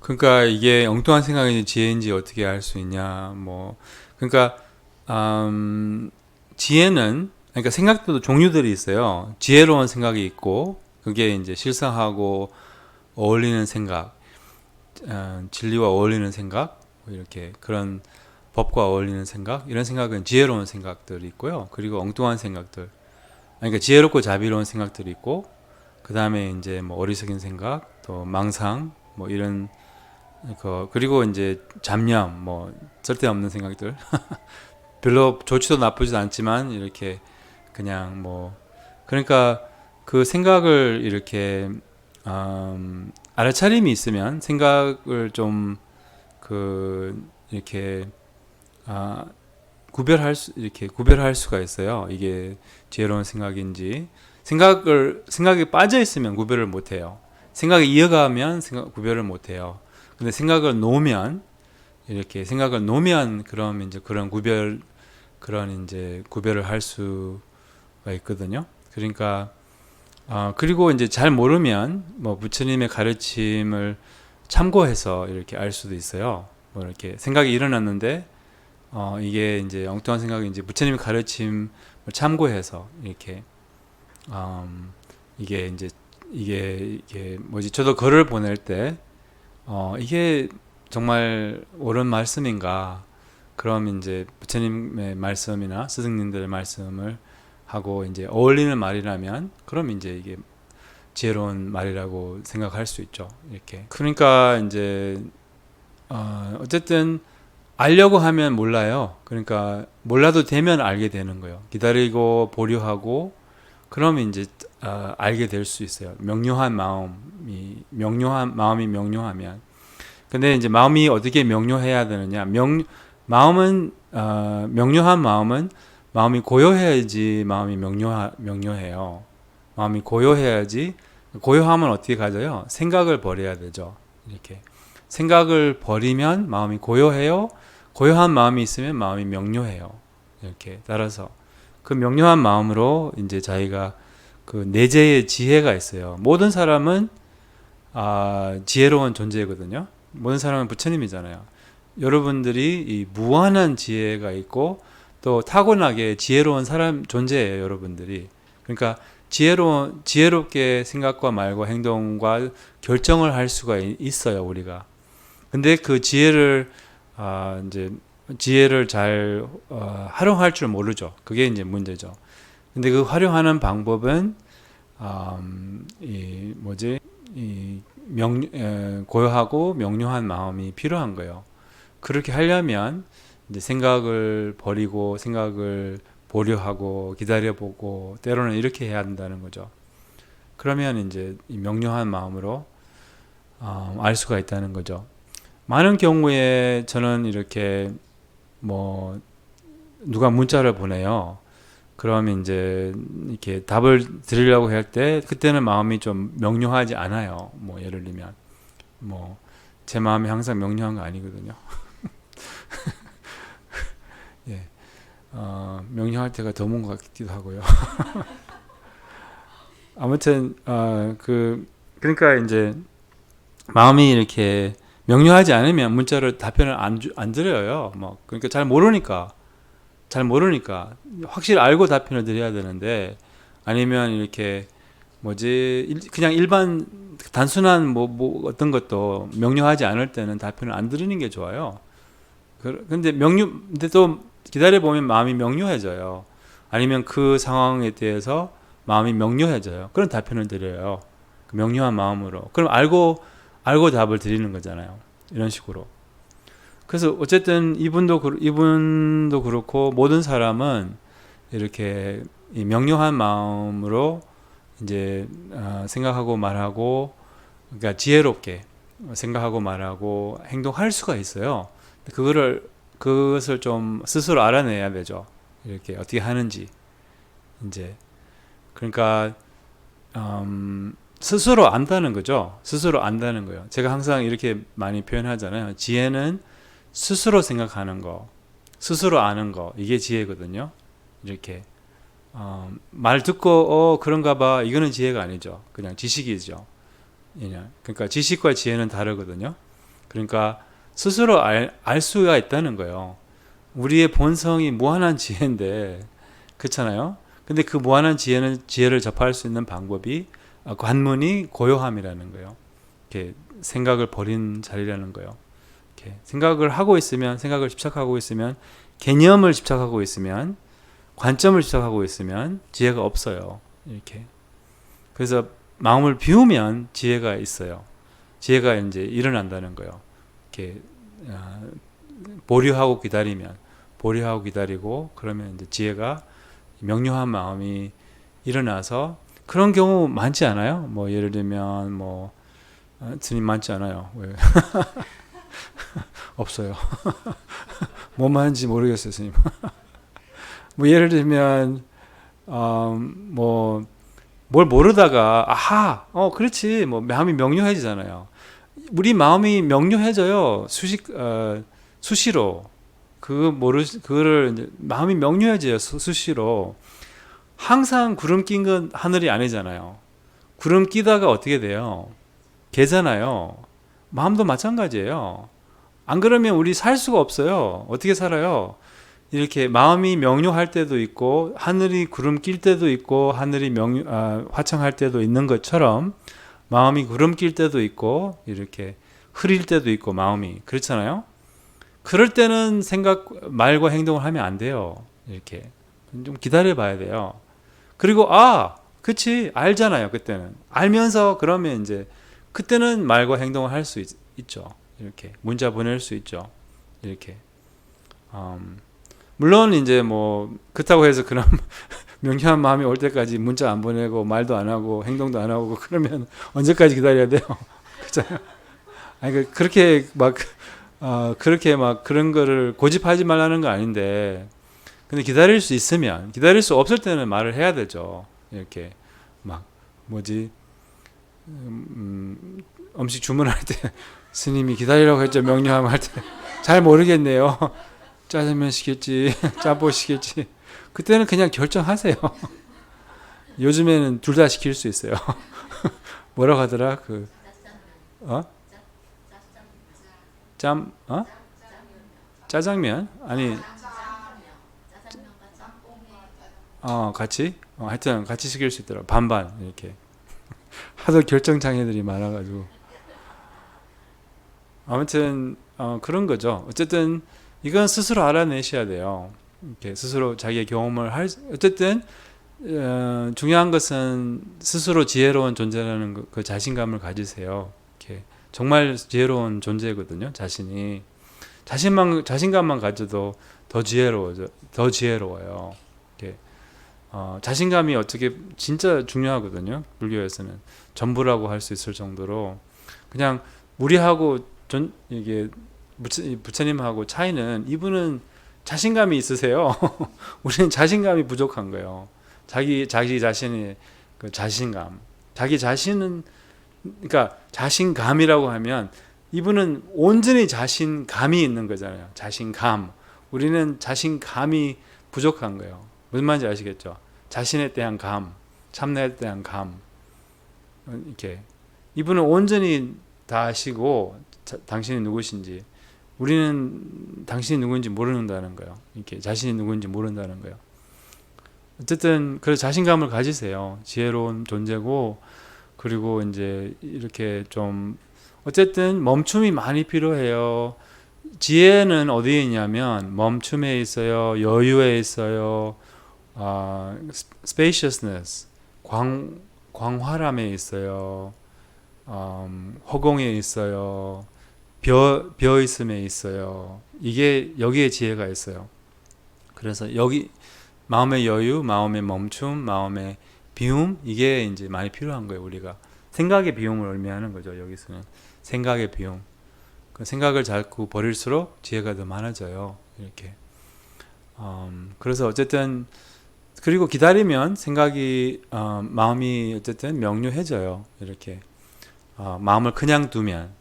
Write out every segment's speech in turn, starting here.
그러니까 이게 엉뚱한 생각인지 지혜인지 어떻게 알 수 있냐. 뭐 그러니까 지혜는 그러니까 생각도 종류들이 있어요. 지혜로운 생각이 있고 그게 이제 실상하고 어울리는 생각, 진리와 어울리는 생각, 뭐 이렇게 그런 법과 어울리는 생각 이런 생각은 지혜로운 생각들이 있고요. 그리고 엉뚱한 생각들, 그러니까 지혜롭고 자비로운 생각들이 있고 그 다음에 이제 뭐 어리석인 생각, 또 망상, 뭐 이런 그리고 이제 잡념, 뭐 쓸데없는 생각들, 별로 좋지도 나쁘지도 않지만 이렇게 그냥 뭐 그러니까 그 생각을 이렇게 알아차림이 있으면 생각을 좀 이렇게 아, 이렇게 구별할 수가 있어요. 이게 지혜로운 생각인지 생각에 빠져 있으면 구별을 못 해요. 생각이 이어가면 구별을 못 해요. 근데 생각을 놓으면 그럼 이제 그런 이제 구별을 할 수가 있거든요. 그러니까 그리고 이제 잘 모르면 뭐 부처님의 가르침을 참고해서 이렇게 알 수도 있어요. 뭐 이렇게 생각이 일어났는데 이게 이제 엉뚱한 생각인지 부처님의 가르침을 참고해서 이렇게 이게 이제 이게 뭐지? 저도 글을 보낼 때 이게 정말 옳은 말씀인가? 그럼 이제 부처님의 말씀이나 스승님들의 말씀을 하고 이제 어울리는 말이라면 그럼 이제 이게 지혜로운 말이라고 생각할 수 있죠. 이렇게. 그러니까 이제 어쨌든 알려고 하면 몰라요. 그러니까 몰라도 되면 알게 되는 거예요. 기다리고 보류하고 그러면 이제 알게 될 수 있어요. 명료한 마음이 명료하면. 근데 이제 마음이 어떻게 명료해야 되느냐? 명료한 마음은 마음이 고요해야지 마음이 명료해요. 마음이 고요해야지. 고요하면 어떻게 가져요? 생각을 버려야 되죠. 이렇게 생각을 버리면 마음이 고요해요. 고요한 마음이 있으면 마음이 명료해요. 이렇게 따라서 그 명료한 마음으로 이제 자기가 그 내재의 지혜가 있어요. 모든 사람은 지혜로운 존재거든요. 모든 사람은 부처님이잖아요. 여러분들이 이 무한한 지혜가 있고 또 타고나게 지혜로운 사람 존재예요. 여러분들이. 그러니까 지혜롭게 생각과 말과 행동과 결정을 할 수가 있어요. 우리가. 근데 그 이제 지혜를 잘 활용할 줄 모르죠. 그게 이제 문제죠. 근데 그 활용하는 방법은 이 뭐지? 고요하고 명료한 마음이 필요한 거예요. 그렇게 하려면 이제 생각을 버리고 생각을 보류하고 기다려보고 때로는 이렇게 해야 한다는 거죠. 그러면 이제 이 명료한 마음으로 알 수가 있다는 거죠. 많은 경우에 저는 이렇게 뭐 누가 문자를 보내요. 그러면 이제 이렇게 답을 드리려고 할 때 그때는 마음이 좀 명료하지 않아요. 뭐 예를 들면 뭐 제 마음이 항상 명료한 거 아니거든요. 예, 명료할 때가 드문 것 같기도 하고요. 아무튼 그러니까 이제 마음이 이렇게 명료하지 않으면 문자를 답변을 안 드려요. 뭐 그러니까 잘 모르니까 확실히 알고 답변을 드려야 되는데 아니면 이렇게 뭐지 그냥 일반 단순한 뭐 어떤 것도 명료하지 않을 때는 답변을 안 드리는 게 좋아요. 근데 또 기다려 보면 마음이 명료해져요. 아니면 그 상황에 대해서 마음이 명료해져요. 그런 답변을 드려요. 그 명료한 마음으로. 그럼 알고 답을 드리는 거잖아요. 이런 식으로. 그래서 어쨌든 이분도 그렇고 모든 사람은 이렇게 이 명료한 마음으로 이제 생각하고 말하고 그러니까 지혜롭게 생각하고 말하고 행동할 수가 있어요. 그것을 좀 스스로 알아내야 되죠. 이렇게 어떻게 하는지 이제 그러니까 스스로 안다는 거죠. 스스로 안다는 거예요. 제가 항상 이렇게 많이 표현하잖아요. 지혜는 스스로 생각하는 거, 스스로 아는 거, 이게 지혜거든요. 이렇게 말 듣고 그런가 봐. 이거는 지혜가 아니죠. 그냥 지식이죠. 그러니까 지식과 지혜는 다르거든요. 그러니까 스스로 알 수가 있다는 거예요. 우리의 본성이 무한한 지혜인데, 그렇잖아요. 근데 그 무한한 지혜를 접할 수 있는 방법이 관문이 고요함이라는 거예요. 이렇게 생각을 버린 자리라는 거예요. 이렇게 생각을 하고 있으면, 생각을 집착하고 있으면, 개념을 집착하고 있으면, 관점을 집착하고 있으면 지혜가 없어요. 이렇게. 그래서 마음을 비우면 지혜가 있어요. 지혜가 이제 일어난다는 거예요. 이렇게 보류하고 기다리고 그러면 이제 지혜가 명료한 마음이 일어나서 그런 경우 많지 않아요? 뭐 예를 들면 스님 많지 않아요. 왜? 없어요. 뭐 많은지 모르겠어요, 스님. 뭐 예를 들면 뭘 모르다가 그렇지, 뭐 마음이 명료해지잖아요. 우리 마음이 명료해져요. 수시로. 그거를 이제 마음이 명료해져요. 수시로. 항상 구름 낀 건 하늘이 아니잖아요. 구름 끼다가 어떻게 돼요? 개잖아요. 마음도 마찬가지예요. 안 그러면 우리 살 수가 없어요. 어떻게 살아요? 이렇게 마음이 명료할 때도 있고 하늘이 구름 낄 때도 있고 하늘이 화창할 때도 있는 것처럼 마음이 구름 낄 때도 있고 이렇게 흐릴 때도 있고 마음이 그렇잖아요. 그럴 때는 생각 말과 행동을 하면 안 돼요. 이렇게 좀 기다려 봐야 돼요. 그리고 그치, 알잖아요. 그때는 알면서 그러면 이제 그때는 말과 행동을 할 수 있죠. 이렇게 문자 보낼 수 있죠. 이렇게 물론 이제 그렇다고 해서 그런 명료한 마음이 올 때까지 문자 안 보내고 말도 안 하고 행동도 안 하고 그러면 언제까지 기다려야 돼요? 그렇잖아요. 아니 그렇게 막 그런 거를 고집하지 말라는 거 아닌데, 근데 기다릴 수 있으면, 기다릴 수 없을 때는 말을 해야 되죠. 이렇게 음식 주문할 때 스님이 기다리라고 했죠. 명료함 할 때 잘 모르겠네요. 짜장면 시킬지 짬뽕 시킬지 그때는 그냥 결정하세요. 요즘에는 둘 다 시킬 수 있어요. 뭐라고 하더라? 짜장면? 아니 같이? 하여튼 같이 시킬 수 있더라. 반반 이렇게. 하도 결정 장애들이 많아가지고. 아무튼 그런 거죠. 어쨌든 이건 스스로 알아내셔야 돼요. 이렇게 스스로 자기의 경험을 어쨌든 중요한 것은 스스로 지혜로운 존재라는 그 자신감을 가지세요. 이렇게 정말 지혜로운 존재거든요. 자신감만 가져도 더 지혜로워요. 이렇게 자신감이 어떻게 진짜 중요하거든요. 불교에서는 전부라고 할 수 있을 정도로 그냥 우리하고 이게 부처님하고 차이는 이분은 자신감이 있으세요. 우리는 자신감이 부족한 거예요. 자기 자신의 그 자신감. 자기 자신은 그러니까 자신감이라고 하면 이분은 온전히 자신감이 있는 거잖아요. 자신감. 우리는 자신감이 부족한 거예요. 무슨 말인지 아시겠죠? 자신에 대한 감, 참나에 대한 감. 이렇게 이분은 온전히 다 아시고 당신이 누구신지, 우리는 당신이 누구인지 모른다는 거예요. 이렇게 자신이 누구인지 모른다는 거예요. 어쨌든 그래서 자신감을 가지세요. 지혜로운 존재고, 그리고 이제 이렇게 좀 어쨌든 멈춤이 많이 필요해요. 지혜는 어디에 있냐면 멈춤에 있어요. 여유에 있어요. spaciousness, 광활함에 있어요. 허공에 있어요. 비어 있음에 있어요. 여기에 지혜가 있어요. 그래서 여기 마음의 여유, 마음의 멈춤, 마음의 비움, 이게 이제 많이 필요한 거예요. 우리가 생각의 비움을 의미하는 거죠. 여기서는 생각의 비움. 그 생각을 자꾸 버릴수록 지혜가 더 많아져요. 이렇게. 그래서 어쨌든 그리고 기다리면 마음이 어쨌든 명료해져요. 이렇게. 마음을 그냥 두면.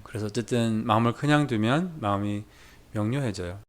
그래서 어쨌든 마음을 그냥 두면 마음이 명료해져요.